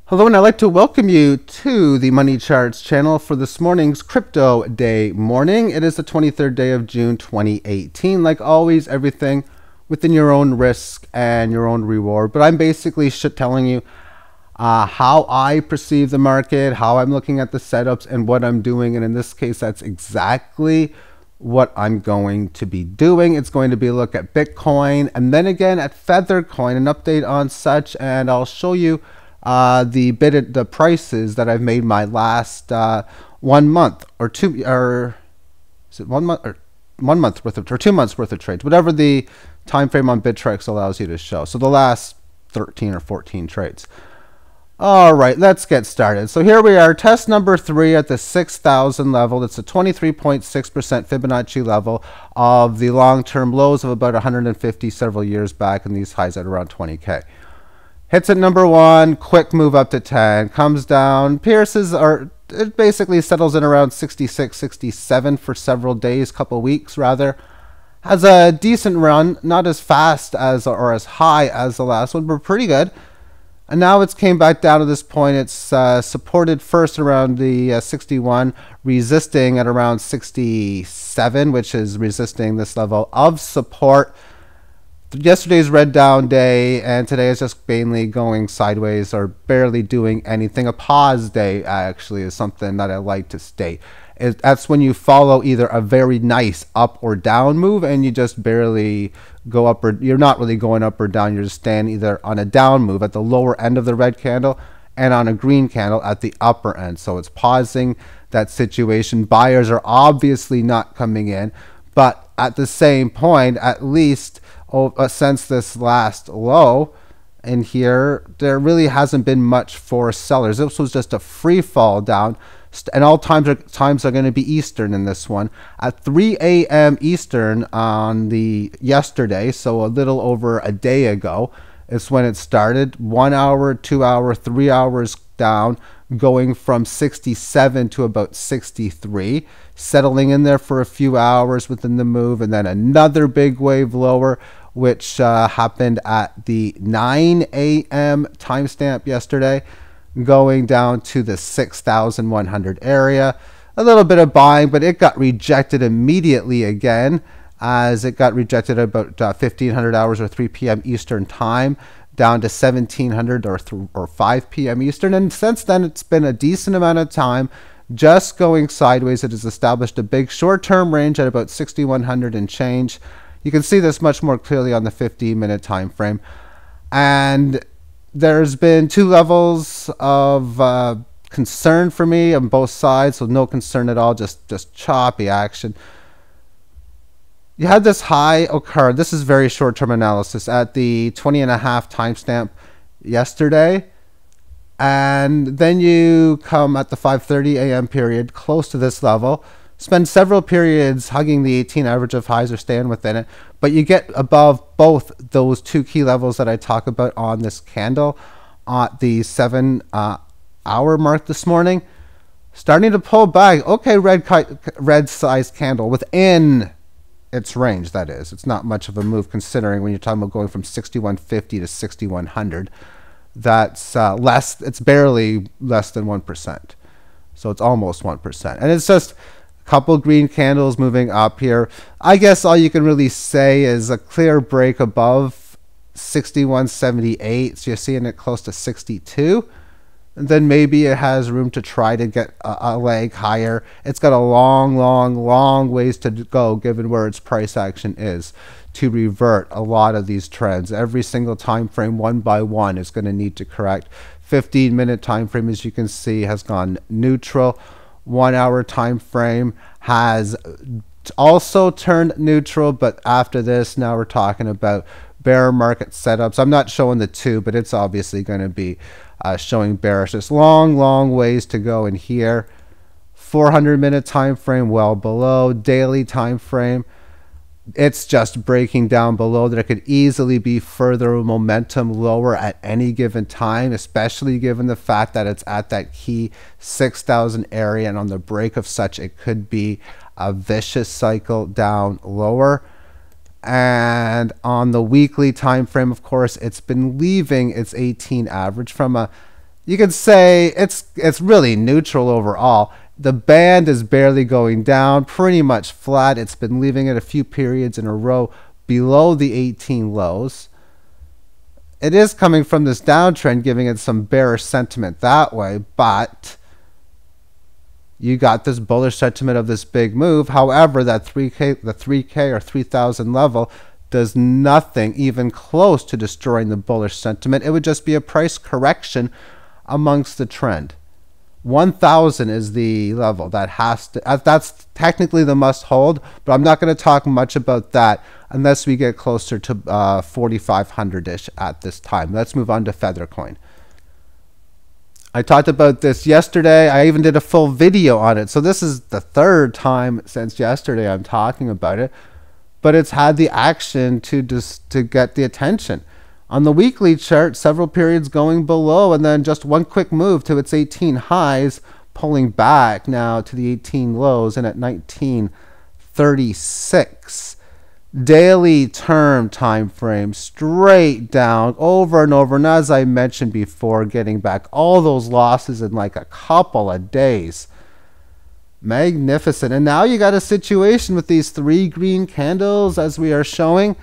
Hello, and I'd like to welcome you to the Money Charts channel for this morning's Crypto Day morning. It is the 23rd day of June 2018. Like always, everything within your own risk and your own reward. But I'm basically telling you how I perceive the market, how I'm looking at the setups, and what I'm doing. And in this case, that's exactly what I'm going to be doing. It's going to be a look at Bitcoin and then again at FeatherCoin, an update on such, and I'll show you the prices that I've made my last 1 month or two, or is it 1 month or 1 month worth of, or 2 months worth of trades, whatever the time frame on Bittrex allows you to show. So the last 13 or 14 trades. All right, let's get started. So here we are, test number 3 at the 6,000 level. It's a 23.6% Fibonacci level of the long-term lows of about 150 several years back, and these highs at around 20K. Hits at number 1, quick move up to 10, comes down, pierces, or it basically settles in around 66, 67 for several days, couple weeks rather. Has a decent run, not as fast as or as high as the last one, but pretty good. And now it's came back down to this point. It's supported first around the 61, resisting at around 67, which is resisting this level of support. Yesterday's red down day, and today is just mainly going sideways or barely doing anything. A pause day actually is something that I like to state. That's when you follow either a very nice up or down move and you just barely go up, or you're not really going up or down. You're just staying either on a down move at the lower end of the red candle and on a green candle at the upper end. So it's pausing that situation. Buyers are obviously not coming in, but at the same point, at least since this last low in here, there really hasn't been much for sellers. This was just a free fall down, and all times are going to be Eastern in this one. At 3 a.m. Eastern on the yesterday, so a little over a day ago, is when it started. 1 hour, 2 hour, 3 hours down, going from 67 to about 63, settling in there for a few hours within the move, and then another big wave lower, which happened at the 9 a.m. timestamp yesterday, going down to the 6,100 area. A little bit of buying, but it got rejected immediately again, as it got rejected about 1,500 hours or 3 p.m. Eastern time, down to 1,700 or 5 p.m. Eastern. And since then, it's been a decent amount of time just going sideways. It has established a big short-term range at about 6,100 and change. You can see this much more clearly on the 15-minute time frame. And there's been 2 levels of concern for me on both sides, so no concern at all, just choppy action. You had this high occur. This is very short-term analysis at the 20.5 timestamp yesterday. And then you come at the 5:30 a.m. period close to this level, spend several periods hugging the 18 average of highs or staying within it, but you get above both those 2 key levels that I talk about on this candle at the 7 hour mark this morning, starting to pull back. Okay, red sized candle within its range, that is. It's not much of a move considering when you're talking about going from 6150 to 6100. That's less, it's barely less than 1%. So it's almost 1%. And it's just couple green candles moving up here. I guess all you can really say is a clear break above 61.78. So you're seeing it close to 62. And then maybe it has room to try to get a leg higher. It's got a long ways to go given where its price action is to revert a lot of these trends. Every single time frame, one by one, is going to need to correct. 15-minute time frame, as you can see, has gone neutral. 1 hour time frame has also turned neutral, but after this, now we're talking about bear market setups. I'm not showing the 2, but it's obviously going to be showing bearishness. Long ways to go in here. 400-minute time frame well below. Daily time frame, it's just breaking down below. There could easily be further momentum lower at any given time, especially given the fact that it's at that key 6,000 area, and on the break of such, it could be a vicious cycle down lower. And on the weekly time frame, of course, it's been leaving its 18 average from a you could say it's really neutral overall. The band is barely going down, pretty much flat. It's been leaving it a few periods in a row below the 18 lows. It is coming from this downtrend, giving it some bearish sentiment that way, but you got this bullish sentiment of this big move. However, that the 3K or 3,000 level does nothing even close to destroying the bullish sentiment. It would just be a price correction amongst the trend. 1,000 is the level that has to, that's technically the must hold, but I'm not going to talk much about that unless we get closer to 4,500-ish at this time. Let's move on to FeatherCoin. I talked about this yesterday. I even did a full video on it. So this is the third time since yesterday I'm talking about it, but it's had the action to get the attention. On the weekly chart, several periods going below, and then just one quick move to its 18 highs, pulling back now to the 18 lows and at 1936. Daily term time frame, straight down over and over. And as I mentioned before, getting back all those losses in like a couple of days. Magnificent. And now you got a situation with these 3 green candles as we are showing.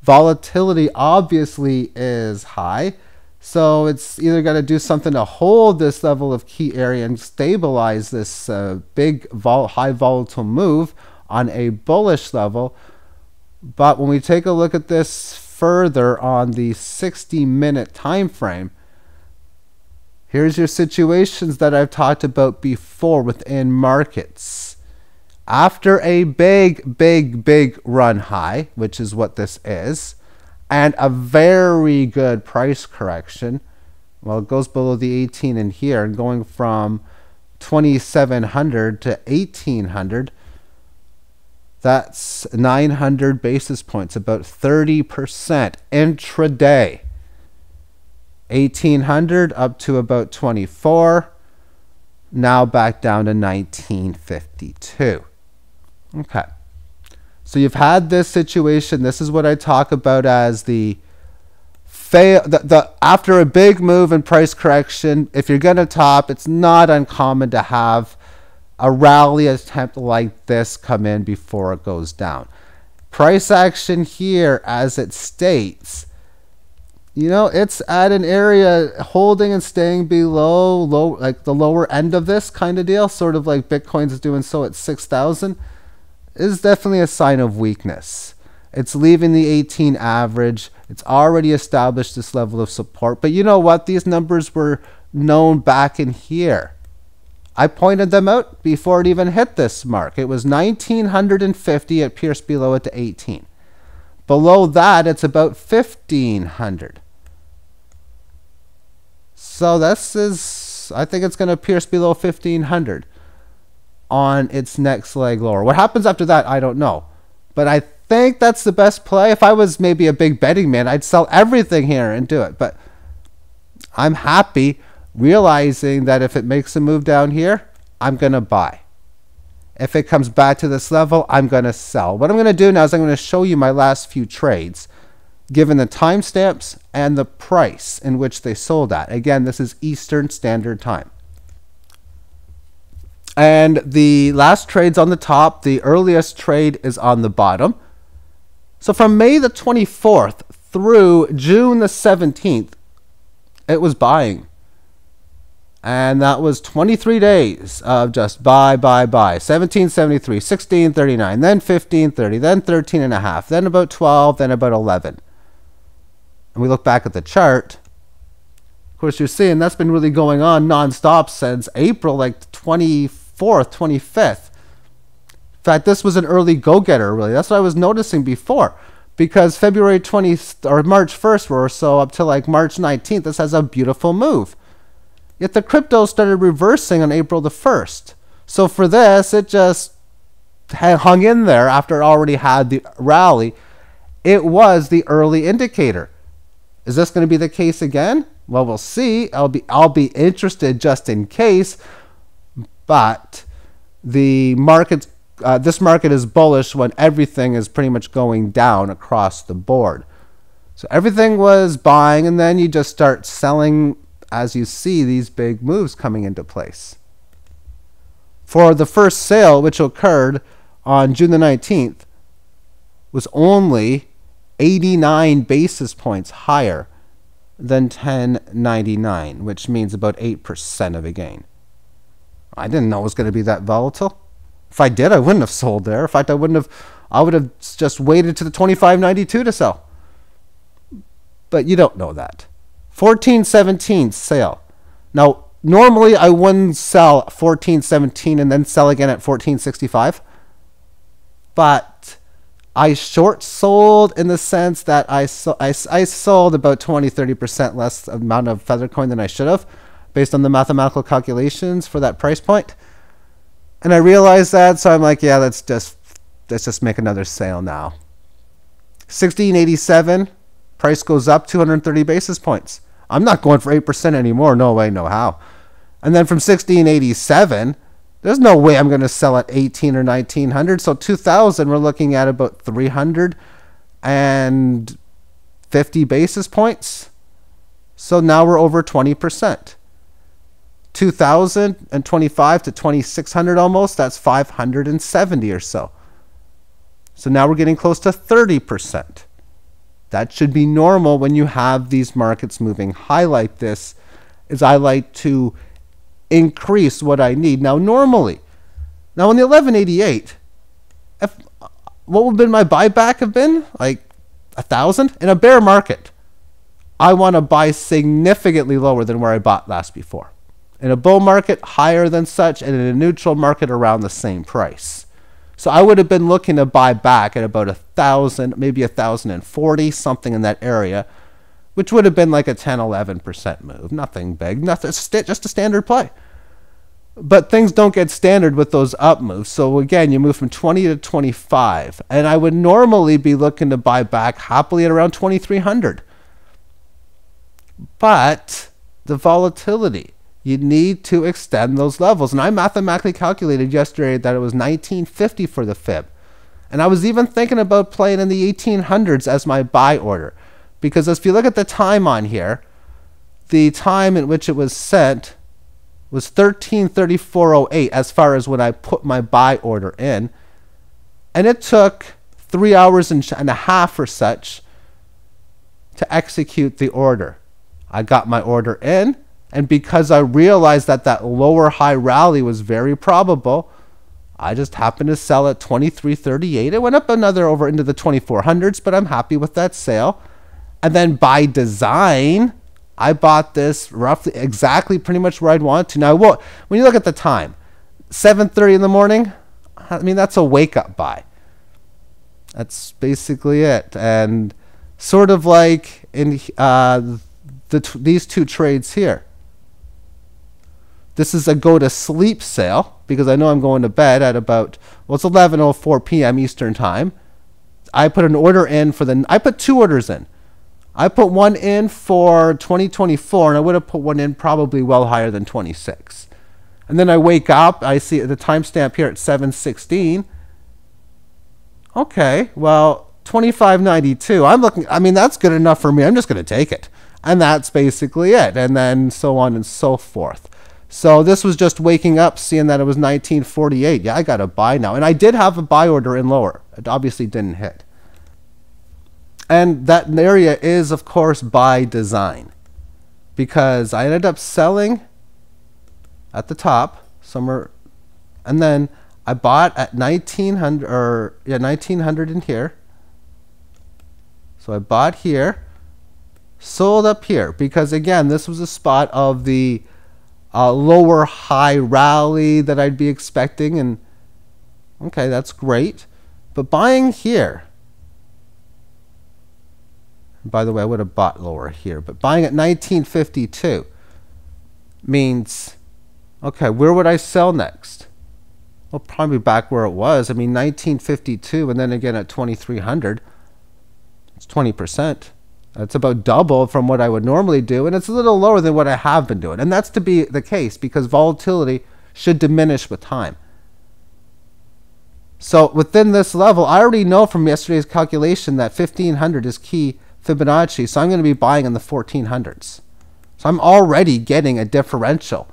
Volatility obviously is high, so it's either got to do something to hold this level of key area and stabilize this big high volatile move on a bullish level. But when we take a look at this further on the 60-minute time frame, here's your situations that I've talked about before within markets. After a big run high, which is what this is, and a very good price correction, well, it goes below the 18 in here, and going from 2,700 to 1,800, that's 900 basis points, about 30% intraday. 1,800 up to about 24, now back down to 1952. Okay, so you've had this situation. This is what I talk about as the fail. After a big move and price correction, if you're going to top, it's not uncommon to have a rally attempt like this come in before it goes down. Price action here, as it states, you know, it's at an area holding and staying below like the lower end of this kind of deal, sort of like Bitcoin's doing so at 6,000. Is definitely a sign of weakness. It's leaving the 18 average. It's already established this level of support. But you know what? These numbers were known back in here. I pointed them out before it even hit this mark. It was 1,950. It pierced below it to 18. Below that, it's about 1,500. So this is, I think it's going to pierce below 1,500. On its next leg lower. What happens after that, I don't know. But I think that's the best play. If I was maybe a big betting man, I'd sell everything here and do it. But I'm happy realizing that if it makes a move down here, I'm going to buy. If it comes back to this level, I'm going to sell. What I'm going to do now is I'm going to show you my last few trades, given the timestamps and the price in which they sold at. Again, this is Eastern Standard Time. And the last trade's on the top. The earliest trade is on the bottom. So from May the 24th through June the 17th, it was buying. And that was 23 days of just buy. 1773, 1639, then 1530, then 13.5, then about 12, then about 11. And we look back at the chart. Of course, you're seeing that's been really going on nonstop since April, like 24th, 25th. In fact, this was an early go-getter, really. That's what I was noticing before. Because February 20th or March 1st or so up to like March 19th, this has a beautiful move. Yet the crypto started reversing on April the 1st. So for this, it just hung in there after it already had the rally. It was the early indicator. Is this going to be the case again? Well, we'll see. I'll be interested just in case. But the market, this market is bullish when everything is pretty much going down across the board. So everything was buying, and then you just start selling as you see these big moves coming into place. For the first sale, which occurred on June the 19th, was only 89 basis points higher than 1099, which means about 8% of a gain. I didn't know it was going to be that volatile. If I did, I wouldn't have sold there. In fact, I would have just waited to the 25.92 to sell. But you don't know that. 14.17 sale. Now, normally I wouldn't sell 14.17 and then sell again at 14.65. But I short sold in the sense that I sold about 20-30% less amount of FeatherCoin than I should have, based on the mathematical calculations for that price point. And I realized that, so I'm like, yeah, let's just make another sale now. 16.87, price goes up 230 basis points. I'm not going for 8% anymore. No way, no how. And then from 16.87, there's no way I'm going to sell at 18 or 1900. So 2000, we're looking at about 350 basis points. So now we're over 20%. 2025 to 2600 almost, that's 570 or so. So now we're getting close to 30%. That should be normal when you have these markets moving high like this, is I like to increase what I need. Now normally, now in the 1188, what would have been my buyback have been? Like 1,000? In a bear market, I want to buy significantly lower than where I bought last before. In a bull market, higher than such, and in a neutral market, around the same price. So I would have been looking to buy back at about 1,000, maybe 1,040, something in that area, which would have been like a 10-11% move. Nothing big, nothing, just a standard play. But things don't get standard with those up moves. So again, you move from 20 to 25, and I would normally be looking to buy back happily at around 2,300. But the volatility, you need to extend those levels. And I mathematically calculated yesterday that it was 1950 for the fib. And I was even thinking about playing in the 1800s as my buy order. Because if you look at the time on here, the time in which it was sent was 13:34:08 as far as when I put my buy order in. And it took 3 hours and a half or such to execute the order. I got my order in. And because I realized that that lower high rally was very probable, I just happened to sell at 23.38. It went up another over into the 2400s, but I'm happy with that sale. And then by design, I bought this roughly exactly pretty much where I'd want to. Now, when you look at the time, 7:30 in the morning, I mean, that's a wake-up buy. That's basically it. And sort of like in these two trades here. This is a go to sleep sale because I know I'm going to bed at about, well, it's 11:04 p.m. Eastern time. I put an order in I put two orders in. I put one in for 2024, and I would have put one in probably well higher than 26. And then I wake up, I see the timestamp here at 7:16. Okay, well, 25.92. I'm looking, I mean, that's good enough for me. I'm just going to take it. And that's basically it. And then so on and so forth. So this was just waking up, seeing that it was 1948. Yeah, I got to buy now. And I did have a buy order in lower. It obviously didn't hit. And that area is, of course, by design. Because I ended up selling at the top somewhere. And then I bought at 1900 in here. So I bought here, sold up here. Because again, this was a spot of the lower high rally that I'd be expecting, and okay, that's great. But buying here, by the way, I would have bought lower here, but buying at 1952 means, okay, where would I sell next? Well, probably back where it was. I mean, 1952 and then again at 2300, it's 20%. It's about double from what I would normally do, and it's a little lower than what I have been doing. And that's to be the case because volatility should diminish with time. So within this level, I already know from yesterday's calculation that 1500 is key Fibonacci, so I'm going to be buying in the 1400s. So So I'm already getting a differential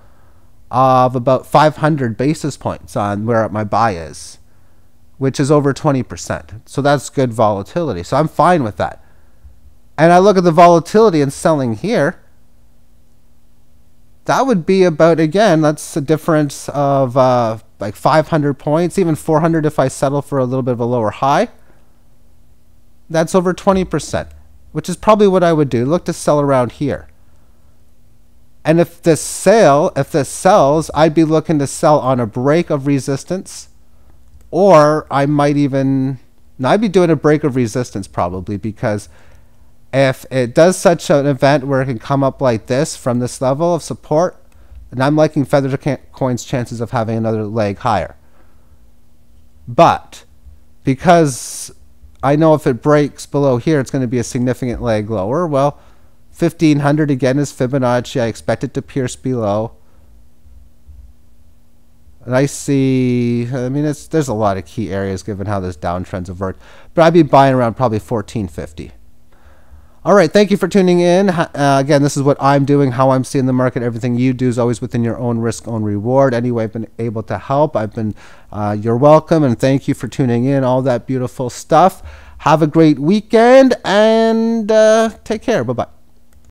of about 500 basis points on where my buy is, which is over 20%. So that's good volatility. So I'm fine with that. And I look at the volatility and selling here. That would be about, again, that's a difference of like 500 points, even 400 if I settle for a little bit of a lower high. That's over 20%, which is probably what I would do. Look to sell around here. And if this sells, I'd be looking to sell on a break of resistance, or I might even, no, I'd be doing a break of resistance probably, because if it does such an event where it can come up like this from this level of support, then I'm liking FeatherCoin's chances of having another leg higher. But because I know if it breaks below here, it's going to be a significant leg lower, well, 1500 again is Fibonacci. I expect it to pierce below. And I see, I mean, there's a lot of key areas given how this downtrends have worked. But I'd be buying around probably 1450. All right, thank you for tuning in. Again, this is what I'm doing, how I'm seeing the market. Everything you do is always within your own risk, own reward. Anyway, I've been able to help. You're welcome, and thank you for tuning in, all that beautiful stuff. Have a great weekend, and take care. Bye-bye.